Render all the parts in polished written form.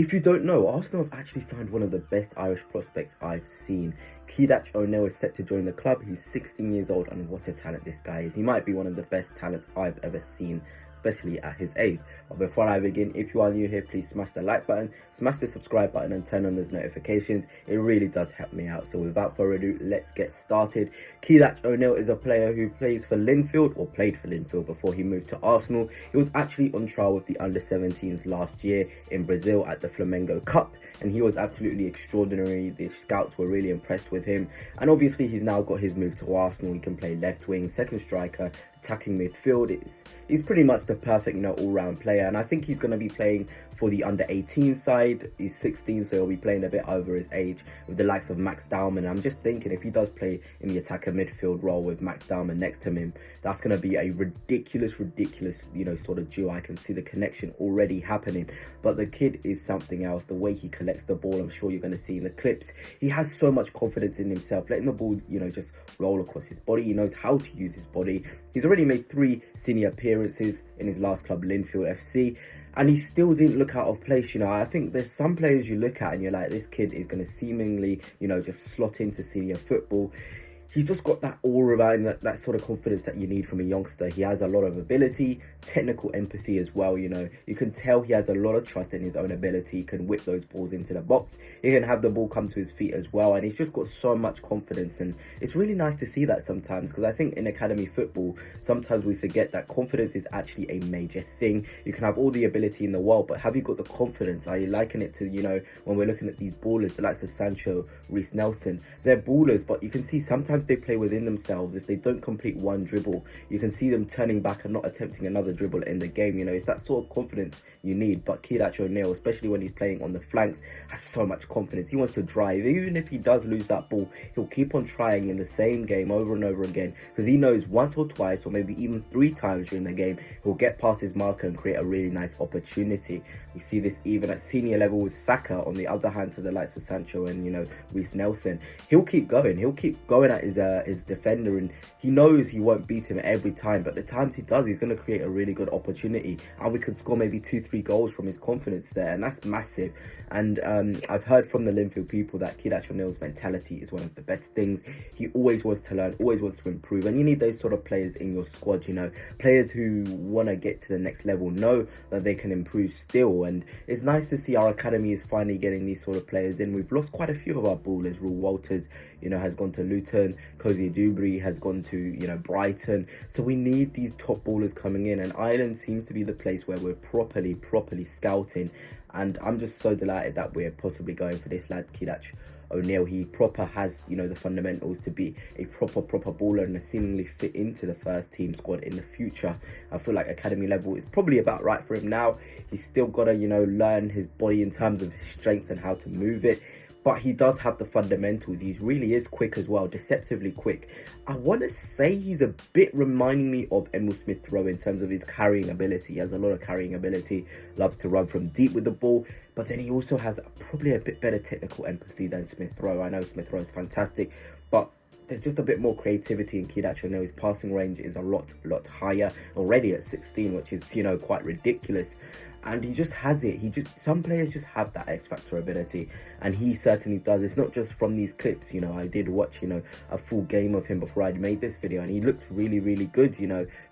If you don't know, Arsenal have actually signed one of the best Irish prospects I've seen. Kieran O'Neill is set to join the club. He's 16 years old, and what a talent this guy is. He might be one of the best talents I've ever seen, especially at his age. But before I begin, if you are new here, please smash the like button, smash the subscribe button, and turn on those notifications. It really does help me out. So without further ado, let's get started. Kieran O'Neill is a player who plays for Linfield, or played for Linfield before he moved to Arsenal. He was actually on trial with the under-17s last year in Brazil at the Flamengo Cup, and he was absolutely extraordinary. The scouts were really impressed with him, and obviously he's now got his move to Arsenal. He can play left wing, second striker, attacking midfield. He's pretty much the perfect, all-round player, and I think he's going to be playing for the under-18 side. He's 16, so he'll be playing a bit over his age with the likes of Max Dowman. I'm just thinking, if he does play in the attacker midfield role with Max Dowman next to him, that's going to be a ridiculous, sort of duo. I can see the connection already happening. But the kid is something else. The way he collects the ball, I'm sure you're going to see in the clips. He has so much confidence in himself, letting the ball, just roll across his body. He knows how to use his body. He's already made 3 senior appearances in his last club, Linfield FC, and he still didn't look out of place. I think there's some players you look at and you're like, this kid is going to seemingly, just slot into senior football. He's just got that aura about him, that sort of confidence that you need from a youngster. He has a lot of ability, technical empathy as well. You can tell he has a lot of trust in his own ability. He can whip those balls into the box. He can have the ball come to his feet as well. And he's just got so much confidence. And it's really nice to see that sometimes, because I think in academy football, sometimes we forget that confidence is actually a major thing. You can have all the ability in the world, but have you got the confidence? Are you liking it to, when we're looking at these ballers, the likes of Sancho, Reece Nelson, they're ballers, but you can see sometimes they play within themselves. If they don't complete one dribble, you can see them turning back and not attempting another dribble in the game. It's that sort of confidence you need. But Kieran O'Neill, especially when he's playing on the flanks, has so much confidence. He wants to drive. Even if he does lose that ball, he'll keep on trying in the same game over and over again, because he knows once or twice, or maybe even 3 times during the game, he'll get past his marker and create a really nice opportunity. We see this even at senior level with Saka, on the other hand, to the likes of Sancho and Reece Nelson. He'll keep going at his defender, and he knows he won't beat him every time, but the times he does, he's going to create a really good opportunity, and we could score maybe 2-3 goals from his confidence there, and that's massive. And I've heard from the Linfield people that Kieran O'Neill's mentality is one of the best things. He always wants to learn, always wants to improve, and you need those sort of players in your squad. Players who want to get to the next level, know that they can improve still. And it's nice to see our academy is finally getting these sort of players in. We've lost quite a few of our ballers. Rule Walters, has gone to Luton. Cozy Dubry has gone to, Brighton. So we need these top ballers coming in, and Ireland seems to be the place where we're properly scouting. And I'm just so delighted that we're possibly going for this lad, Kieran O'Neill. He proper has, the fundamentals to be a proper baller and seemingly fit into the first team squad in the future. I feel like academy level is probably about right for him now. He's still got to, learn his body in terms of his strength and how to move it. But he does have the fundamentals. He really is quick as well, deceptively quick. I want to say he's a bit reminding me of Emil Smith-Rowe in terms of his carrying ability. He has a lot of carrying ability, loves to run from deep with the ball, but then he also has probably a bit better technical empathy than Smith-Rowe. I know Smith-Rowe is fantastic, but there's just a bit more creativity in Kieran O'Neill. His passing range is a lot higher already at 16, which is, quite ridiculous. And he just has it. Some players just have that X Factor ability, and he certainly does. It's not just from these clips. I did watch, a full game of him before I'd made this video, and he looks really good,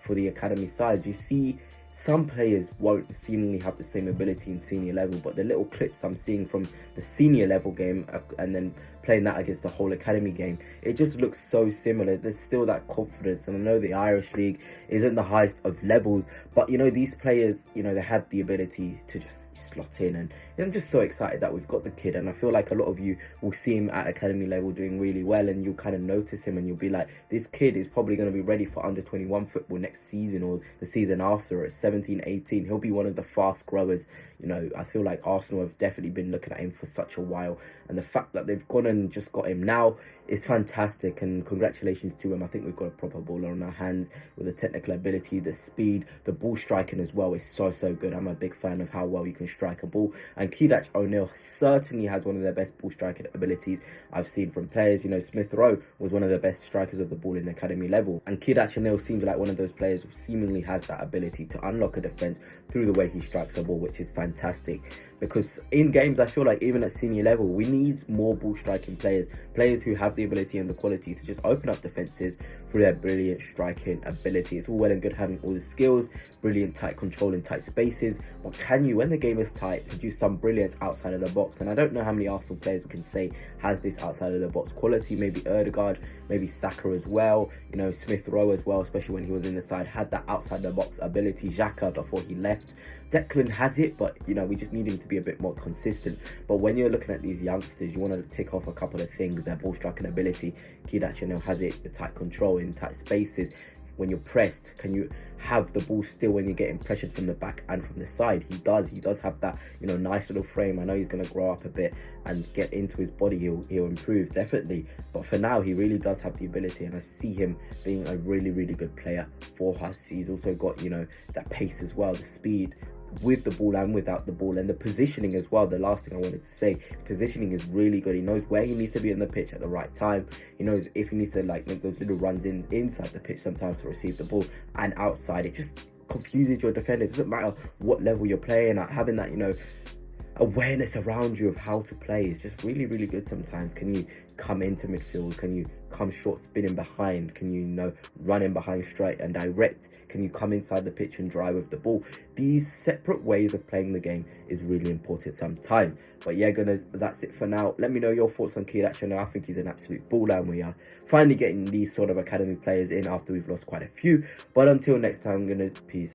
for the academy side. You see, some players won't seemingly have the same ability in senior level, but the little clips I'm seeing from the senior level game and then playing that against the whole academy game, it just looks so similar. There's still that confidence, and I know the Irish league isn't the highest of levels, but these players, they have the ability to just slot in, and I'm just so excited that we've got the kid. And I feel like a lot of you will see him at academy level doing really well, and you'll kind of notice him and you'll be like, this kid is probably going to be ready for under 21 football next season or the season after at 17, 18. He'll be one of the fast growers. I feel like Arsenal have definitely been looking at him for such a while, and the fact that they've gone and Declan just got him now is fantastic, and congratulations to him. I think we've got a proper baller on our hands with the technical ability, the speed, the ball striking as well is so good. I'm a big fan of how well you can strike a ball, and Kudach O'Neill certainly has one of the best ball striking abilities I've seen from players. You know, Smith Rowe was one of the best strikers of the ball in academy level, and Kudach O'Neill seems like one of those players who seemingly has that ability to unlock a defense through the way he strikes a ball, which is fantastic. Because in games, I feel like even at senior level, we need more ball striking players who have the ability and the quality to just open up defenses through their brilliant striking ability. It's all well and good having all the skills, brilliant tight control in tight spaces, but can you, when the game is tight, produce some brilliance outside of the box? And I don't know how many Arsenal players we can say has this outside of the box quality. Maybe Ødegaard, maybe Saka as well, you know, Smith Rowe as well, especially when he was in the side, had that outside the box ability. Xhaka before he left. Declan has it, but you know, we just need him to be a bit more consistent. But when you're looking at these youngsters, you want to tick off a couple of things: their ball striking ability. Kudach O'Neill has it, the tight control in tight spaces. When you're pressed, can you have the ball still when you're getting pressured from the back and from the side? He does have that, you know, nice little frame. I know he's going to grow up a bit and get into his body, he'll improve definitely, but for now he really does have the ability, and I see him being a really good player for us. He's also got, you know, that pace as well, the speed with the ball and without the ball, and the positioning as well. The last thing I wanted to say, positioning is really good. He knows where he needs to be on the pitch at the right time. He knows if he needs to like make those little runs inside the pitch sometimes to receive the ball, and outside. It just confuses your defender. It doesn't matter what level you're playing at, having that, you know, awareness around you of how to play is just really good sometimes. Can you come into midfield? Can you come short spinning behind? Can you, run in behind straight and direct? Can you come inside the pitch and drive with the ball? These separate ways of playing the game is really important sometimes. But yeah, gunners, that's it for now. Let me know your thoughts on Kudach O'Neill. I think he's an absolute baller, and we are finally getting these sort of academy players in after we've lost quite a few. But until next time, gunners, peace.